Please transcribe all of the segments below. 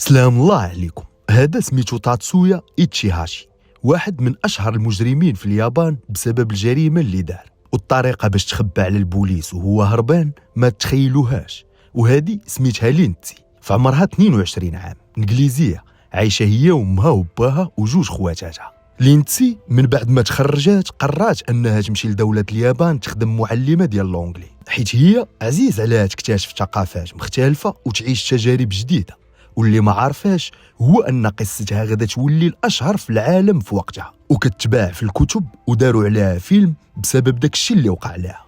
سلام الله عليكم. هذا سميتو تاتسويا إيتشيهاشي، واحد من أشهر المجرمين في اليابان بسبب الجريمة اللي دار، والطريقة باش تخبى على البوليس وهو هربان ما تخيلوهاش. وهذه سميتها لينتسي، في عمرها 22 عام، انجليزية، عايشة هي وامها وباها وجوج خواتاتها. لينتسي من بعد ما تخرجات قررت انها تمشي لدولة اليابان تخدم معلمة ديال اللونجلي، حيت هي عزيز عليها تكتشف ثقافات مختلفة وتعيش تجارب جديدة. واللي ما عارفاش هو ان قصتها غدا تولي الاشهر في العالم في وقتها، وكتباع في الكتب وداروا عليها فيلم بسبب داك الشيء اللي وقع لها.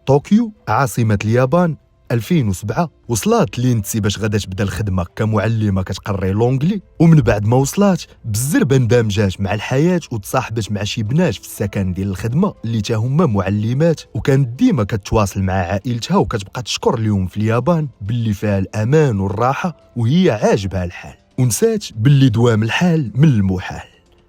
طوكيو عاصمة اليابان 2007 وصلات لينتسي باش غدا تبدا الخدمة كمعلمة كتقري لونجلي، ومن بعد ما وصلات بالزربة اندمجات مع الحياة وتصاحبت مع شي بنات في السكن ديال الخدمة اللي تا هما معلمات، وكانت ديما كتواصل مع عائلتها وكتبقى تشكر اليوم في اليابان باللي فيها الأمان والراحة وهي عاجبها الحال، ونسات باللي دوام الحال من المحال.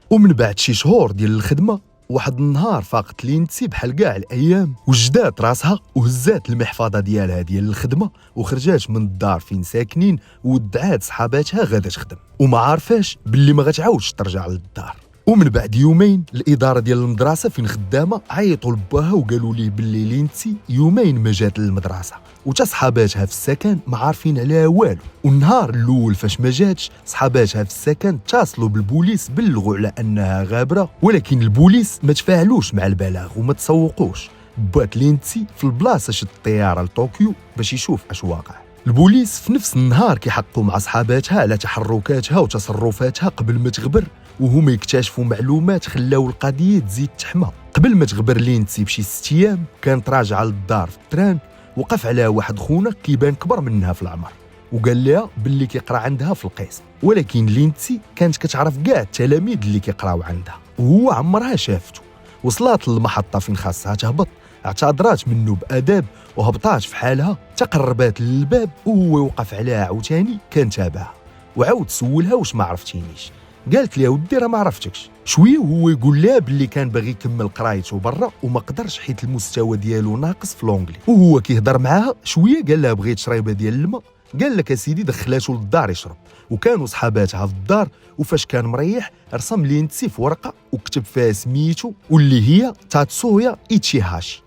ومن بعد شي شهور ديال الخدمة واحد النهار فاقت لينتسي بحال كاع الايام وجدات راسها وهزات المحفظه ديالها ديال الخدمه وخرجات من الدار فين ساكنين ودعات صحاباتها غادا تخدم، وما عارفاش باللي ما غتعاودش ترجع للدار. ومن بعد يومين الاداره ديال المدرسه فين خدامه عيطوا لباها وقالوا ليه باللي لينتسي يومين ما جات للمدرسه، وتا صحاباتها في السكن ما عارفين عليها والو. والنهار الاول فاش ما جاتش صحاباتها في السكن اتصلوا بالبوليس بلغوا على انها غابره، ولكن البوليس ما تفاعلوش مع البلاغ وما تسوقوش. بات لينتسي في البلاصه شد الطياره لطوكيو باش يشوف اش واقع. البوليس في نفس النهار كيحققوا مع صحاباتها على تحركاتها وتصرفاتها قبل ما تغبر، وهما يكتشفوا معلومات خلاو القضيه تزيد تحمى. قبل ما تغبر لينتسي بشي 6 ايام كانت راجعه للدار في التران، وقف عليها واحد خونا كيبان كبر منها في العمر وقال لها باللي كيقرا عندها في القسم، ولكن لينتسي كانت كتعرف كاع التلاميذ اللي كيقراو عندها وهو عمرها شافته. وصلات للمحطه فين خاصها تهبط، اعتذرات منه باداب وهبطات في حالها، تقربات للباب وهو وقف عليها عاوتاني كان تابعها وعاود سولها واش ما عرفتينيش. قالت لي ودي راه ما عرفتكش. شويه وهو يقول لها باللي كان باغي يكمل قرايته برا وما قدرش حيت المستوى ديالو ناقص في لونجلي. وهو كيهضر معاها شويه قال لها بغيت شريبه ديال الماء، قال لك اسيدي دخلاتو للدار يشرب. وكانوا صحاباتها في الدار، وفاش كان مريح رسم لينتسي في ورقه وكتب فيها سميتو واللي هي تاتسويا إيتشيهاشي،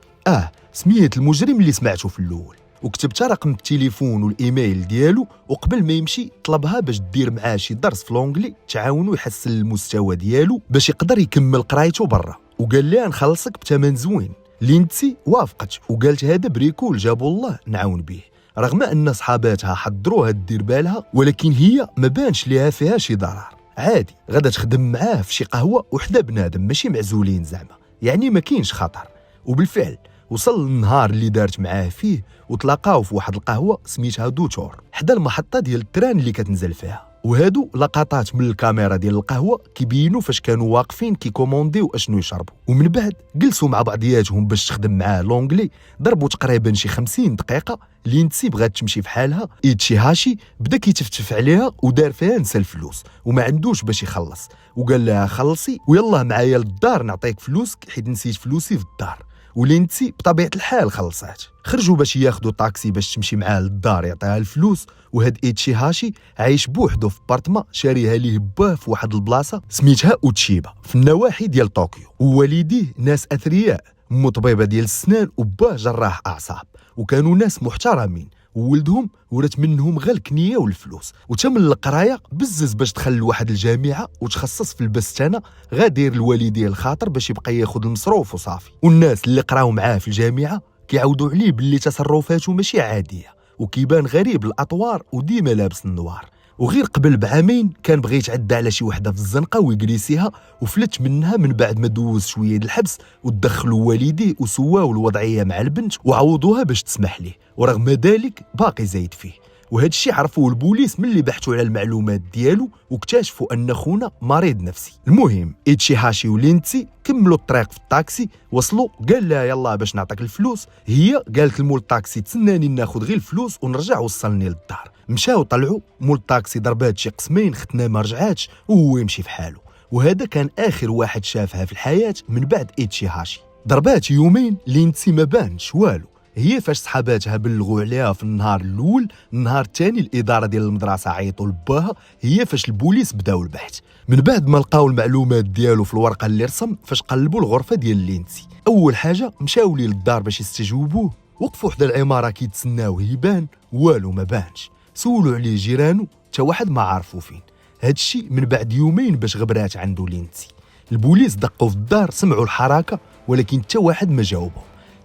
سمية المجرم اللي سمعته في الاول، وكتبتها رقم التليفون والايميل ديالو، وقبل ما يمشي طلبها باش دير معاه شي درس في لونجلي تعاونو يحسن المستوى ديالو باش يقدر يكمل قرايته برا، وقال لها نخلصك بثمن زوين. لينتسي وافقت وقالت هذا بريكول جابوا الله نعاون به، رغم ان صحاباتها حضروها دير بالها، ولكن هي ما بانش ليها فيها شي ضرر، عادي غادا تخدم معاه في شي قهوه وحده بنادم ماشي معزولين زعما، يعني ما كاينش خطر. وبالفعل وصل النهار اللي دارت معاه فيه وتلاقاو في واحد القهوه سميتها دوتور حدا المحطه ديال التران اللي كتنزل فيها. وهادو لقطات من الكاميرا ديال القهوه كيبينوا فاش كانوا واقفين كيكومونديو اشنو يشربوا، ومن بعد جلسوا مع بعضياتهم باش تخدم معاه لونجلي. ضربوا تقريبا شي 50 دقيقه. لينتسي بغات تمشي في حالها، إيتشيهاشي بدا كيتفتف عليها ودار فيها نسى الفلوس وما عندوش باش يخلص، وقال لها خلصي ويلا معايا للدار نعطيك فلوسك حيت نسيت فلوسي في الدار. ولينتسي بطبيعه الحال خلصات. خرجوا باش ياخذوا طاكسي باش تمشي معاه للدار يعطيها الفلوس. وهاد إيتشيهاشي عايش بوحدو في بارتما شاريها ليه باه في واحد البلاصه سميتها اوتشيبا في النواحي ديال طوكيو. ووالديه ناس اثرياء، مو طبيبه ديال السنان وباه جراح اعصاب، وكانوا ناس محترمين، وولدهم ورث منهم غير الكنيه والفلوس. وتم القرايه بزز باش دخل لواحد الجامعه وتخصص في البستانه، غادير الوالديه الخاطر باش يبقى ياخذ المصروف وصافي. والناس اللي قراو معاه في الجامعه كيعاودوا عليه باللي تصرفاته ماشي عاديه وكيبان غريب الاطوار وديما لابس النوار. وغير قبل بعامين كان بغى يتعدى على شي وحده في الزنقه ويجريسيها وفلت منها من بعد ما دوز شويه الحبس، ودخلوا والديه وسواو الوضعيه مع البنت وعوضوها باش تسمح ليه، ورغم ذلك باقي زايد فيه. وهذا الشيء عرفوه البوليس ملي بحثوا على المعلومات ديالو واكتشفوا ان خونا مريض نفسي. المهم إيتشيهاشي ولينتسي كملوا الطريق في الطاكسي، وصلوا قال لها يلا باش نعطيك الفلوس، هي قالت لمول الطاكسي تسناني ناخذ غير الفلوس ونرجع وصلني للدار. مشاو طلعوا، مول الطاكسي ضربات شي قسمين ختنا ما رجعاتش وهو يمشي في حاله. وهذا كان اخر واحد شافها في الحياه من بعد إيتشيهاشي. ضربات يومين لينتسي ما بانش والو، هي فاش صحاباتها بلغوا عليها في النهار الاول. النهار الثاني الاداره ديال المدرسه عيطوا لباها، هي فاش البوليس بداو البحث. من بعد ما لقاو المعلومات ديالو في الورقه اللي رسم، فاش قلبوا الغرفه ديال لينسي، اول حاجه مشاو ليه للدار باش يستجوبوه. وقفوا حدا العماره كيتسناوه يبان، والو ما بانش. سولوا عليه جيرانو، حتى واحد ما عرفوا فين. هادشي من بعد يومين باش غبرات عنده لينسي. البوليس دقوا في الدار، سمعوا الحركه ولكن حتى واحد ما جاوبهم.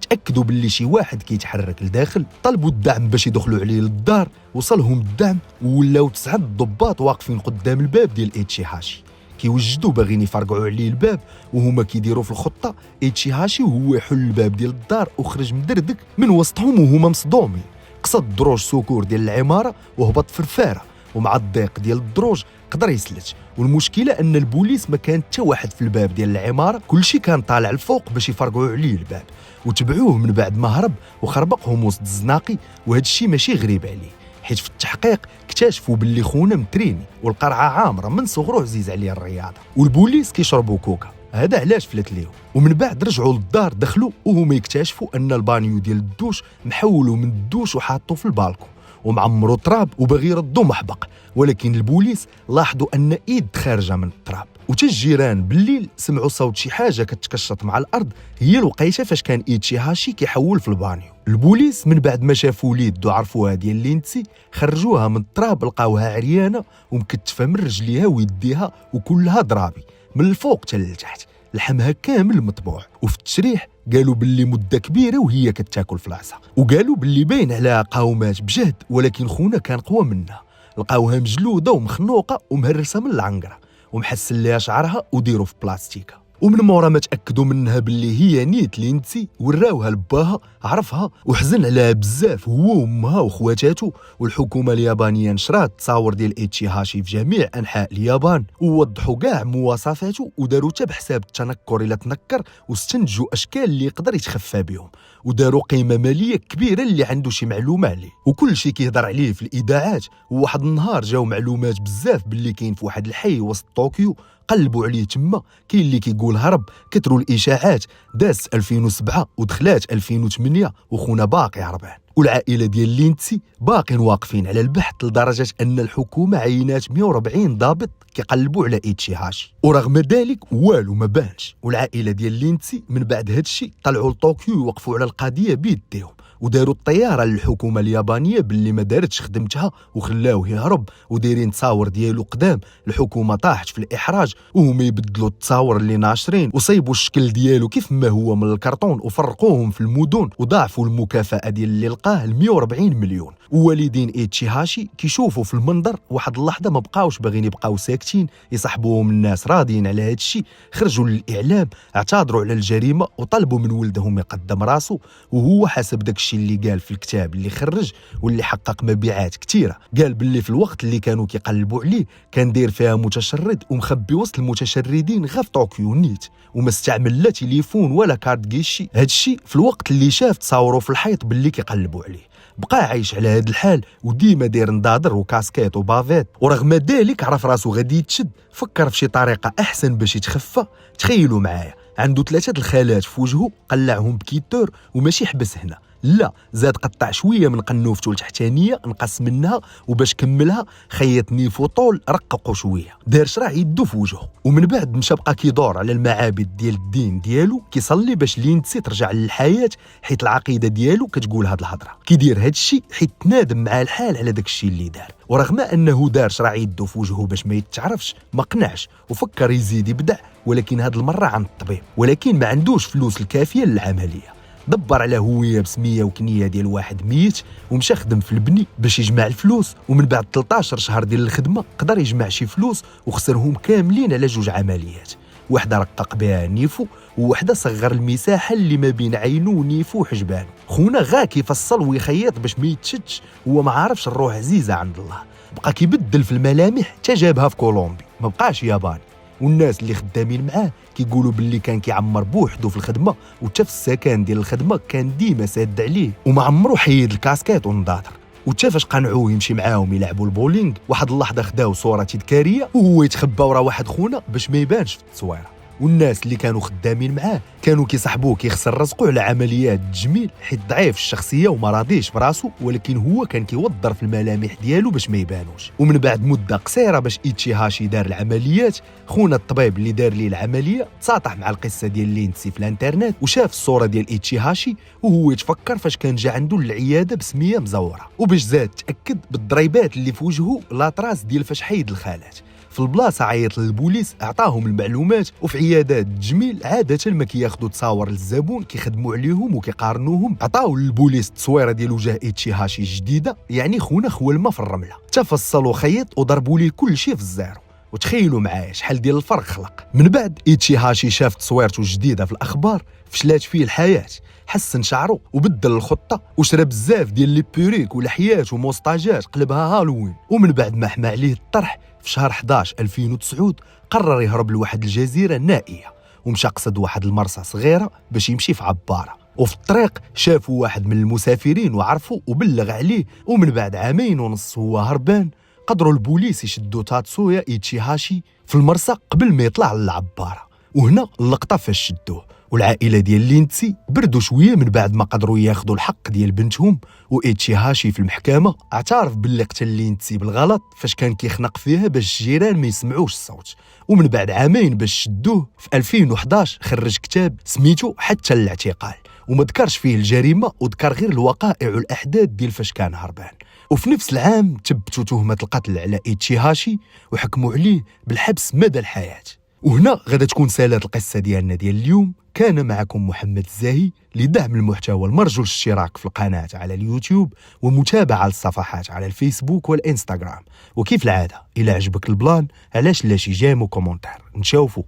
تاكدوا باللي شي واحد كيتحرك لداخل، طلبوا الدعم باش يدخلوا عليه للدار. وصلهم الدعم وولاو 9 الضباط واقفين قدام الباب ديال ايتشيهاشي كيوجدوا باغيين يفرقعوا عليه الباب، وهما كيديروا في الخطه. ايتشيهاشي وهو يحل الباب ديال الدار وخرج مدردك من وسطهم وهما مصدومين. قصد دروج سكور ديال العماره وهبط في الفاره، ومع الضيق ديال الدروج قدر يسلت. والمشكله ان البوليس ما كان حتى واحد في الباب ديال العماره، كلشي كان طالع الفوق باش يفرقعوا عليه الباب. وتبعوه من بعد ما هرب وخربقهم وسط الزناقي. وهذا الشيء ماشي غريب عليه، حيت في التحقيق اكتشفوا باللي خونا متريني والقرعه عامره من صغرو عزيز عليه الرياضه. والبوليس كيشربوا كوكا، هذا علاش فلت ليهم. ومن بعد رجعوا للدار، دخلوا وهما يكتشفوا ان البانيو ديال الدوش محولوا من الدوش وحاطوه في البالكون ومعمرو تراب وباغي يردو محبق. ولكن البوليس لاحظوا ان ايد خارجه من التراب. وتا الجيران بالليل سمعوا صوت شي حاجه كتكشط مع الارض، هي الوقيته فاش كان ايتشيهاشي كيحول في البانيو. البوليس من بعد ما شافوا وليد وعرفوها ديال لينسي، خرجوها من التراب، لقاوها عريانه ومكتفه من رجليها ويديها وكلها ضرابي من الفوق حتى لتحت، لحمها كامل مطبوع. وفي التشريح قالوا باللي مده كبيره وهي كتاكل في العصا، وقالوا باللي باين عليها قاومات بجهد، ولكن خونا كان قوى منها. لقاوها مجلوده ومخنوقه ومهرسه من العنقره، ومحسن ليها شعرها وديروا في بلاستيكا. ومن مورا ما تاكدوا منها باللي هي نيت لينسي، وراوها لباها، عرفها وحزن عليها بزاف هو وامها وخواتاتو. والحكومه اليابانيه نشرات تصاور ديال ايتشيهاشي في جميع انحاء اليابان، ووضحوا كاع مواصفاته، وداروا حتى بحساب التنكر الا تنكر، واستنتجوا اشكال اللي يقدر يتخفى بهم، وداروا قيمه ماليه كبيره اللي عنده شي معلومه عليه. وكل شيء كيهضر عليه في الاذاعات. وواحد النهار جاو معلومات بزاف باللي كاين في واحد الحي وسط طوكيو، قلبوا عليه تما. كاين اللي كيقول هرب، كثروا الاشاعات، دازت 2007 ودخلات 2008 وخونا باقي هربان. والعائله ديال لينسي باقين واقفين على البحث، لدرجه ان الحكومه عينات 140 ضابط كيقلبوا على ايتشيهاشي، ورغم ذلك والو ما بانش. والعائله ديال لينسي من بعد هادشي طلعوا لطوكيو يوقفوا على القضيه بيديهم، وداروا الطياره للحكومه اليابانيه باللي ما دارتش خدمتها وخلاوه يهرب. ودايرين تصاور ديالو قدام، الحكومه طاحت في الاحراج وهما يبدلوا التصاور اللي ناشرين، وصيبوا الشكل ديالو كيف ما هو من الكرتون وفرقوهم في المدن، وضاعفوا المكافاه ديال اللي لقاه ل 140 مليون. ووالدين ايتشيهاشي كيشوفوا في المنظر واحد اللحظه ما بقاوش باغيين يبقاو ساكتين، يصاحبوهم الناس راضيين على هذا الشيء. خرجوا للاعلام، اعتذروا على الجريمه وطلبوا من ولدهم يقدم راسه. وهو حسب داك الشيء اللي قال في الكتاب اللي خرج واللي حقق مبيعات كثيره، قال باللي في الوقت اللي كانوا كيقلبوا عليه كان داير فيها متشرد ومخبي وسط المتشردين غير في طوكيو نيت، وما استعمل لا تليفون ولا كارت كيشي. هذا الشيء في الوقت اللي شاف تصاوروا في الحيط باللي كيقلبوا عليه. بقى عايش على هذا الحال وديما داير نضادر وكاسكيت وبافيت. ورغم ذلك عرف راسو غادي يتشد، فكر في شي طريقه احسن باش يتخفى. تخيلوا معايا، عنده 3 الخالات في وجهه، قلعهم بكيتور، وماشي حبس هنا، لا زاد قطع شويه من قنوفته التحتانيه، نقص منها، وباش كملها خيط نيفو طول رققوا شويه، دار شرع يدو في وجهه. ومن بعد مشى بقى كيدور على المعابد ديال الدين ديالو، كيصلي باش لينسي ترجع للحياه، حيت العقيده ديالو كتقول هاد الهضره. كيدير هاد الشيء حيت تنادم مع الحال على داك الشيء اللي دار، ورغم انه دار شرع يدو في وجهه باش ما يتعرفش، ما قنعش وفكر يزيد يبدع، ولكن هاد المره عند الطبيب، ولكن ما عندوش فلوس الكافيه للعمليه. دبر على هويه بسميه وكنيه ديال واحد ميت، ومشى خدم في البني باش يجمع الفلوس. ومن بعد 13 شهر ديال الخدمه قدر يجمع شي فلوس وخسرهم كاملين على 2 عمليات، واحده رقق بها نيفو، وواحده صغر المساحه اللي ما بين عينو ونيفو وحجبانو. خونا غا كيفصل ويخيط باش ما يتشتش، هو ما عارفش الروح عزيزه عند الله. بقى كيبدل في الملامح حتى جابها في كولومبي، ما بقاش ياباني. والناس اللي خدامين معاه كيقولوا باللي كان كيعمر بوحدو في الخدمه، وحتى في السكن ديال الخدمه كان ديما ساد عليه، وما عمرو حيد الكاسكيت ونضاطر. وحتى فاش قنعوه يمشي معاهم يلعبوا البولينغ، واحد اللحظه خداو صوره تذكاريه وهو يتخبى ورا واحد خونا باش ما يبانش في التصويره. والناس اللي كانوا خدامين معاه كانوا كيصاحبوه كيخسر رزقه على عمليات التجميل، حيت ضعيف الشخصيه وما راضيش براسو، ولكن هو كان كيوضر في الملامح ديالو باش ما يبانوش. ومن بعد مده قصيره باش ايتشي هاشي دار العمليات، خونا الطبيب اللي دار ليه العمليه تساطح مع القصه ديال لينسي في الانترنت وشاف الصوره ديال ايتشي هاشي، وهو يتفكر فاش كان جا عنده للعياده بسميه مزوره، وباش زاد تاكد بالضريبات اللي في وجهه لاطراس ديال فاش حيد الخالات. في البلاصه عيط للبوليس، عطاهم المعلومات. وفي عيادات التجميل عاده ما كياخذوا تصاور للزبون، كيخدموا عليهم وكيقارنوهم. عطاو للبوليس التصويره ديال وجه ايتشي هاشي جديده، يعني خونا خو الماء في الرمله. تفصلوا خيط وضربوا ليه كل شيء في الزيرو. وتخيلوا معايا شحال ديال الفرق خلق. من بعد ايتشي هاشي شاف تصويرته الجديده في الاخبار، فشلات فيه الحياه، حسن شعره وبدل الخطه وشرى بزاف ديال لي بوريك ولحيات وموستاجات، قلبها هالوين. ومن بعد ما حمى عليه الطرح في شهر 11 2009 قرر يهرب لواحد الجزيره نائيه، ومشى قصد واحد المرسى صغيره باش يمشي في عباره. وفي الطريق شافوا واحد من المسافرين وعرفوا وبلغ عليه، ومن بعد عامين ونص هو هربان. قدروا البوليس يشدوا تاتسويا ايتشي هاشي في المرسى قبل ما يطلع للعباره، وهنا اللقطه فاش شدوه. والعائله ديال لينسي بردوا شويه من بعد ما قدروا ياخذوا الحق ديال بنتهم. وايتشي هاشي في المحكمه اعترف باللي قتل لينسي بالغلط فاش كان كيخنق فيها باش الجيران ما يسمعوش الصوت. ومن بعد عامين باش شدوه في 2011 خرج كتاب سميتو حتى الاعتقال، وما ذكرش فيه الجريمه وذكر غير الوقائع والاحداث ديال فاش كان هربان. وفي نفس العام تبتوا تهمه القتل على ايتشي هاشي وحكموا عليه بالحبس مدى الحياه. وهنا غادا تكون سالات القصه ديالنا ديال اليوم. كان معكم محمد الزاهي. لدعم المحتوى المرجو الاشتراك في القناه على اليوتيوب ومتابعه الصفحات على الفيسبوك والانستغرام. وكيف العاده الى عجبك البلان علاش لا شي جيم وكومونتير نشوفوا.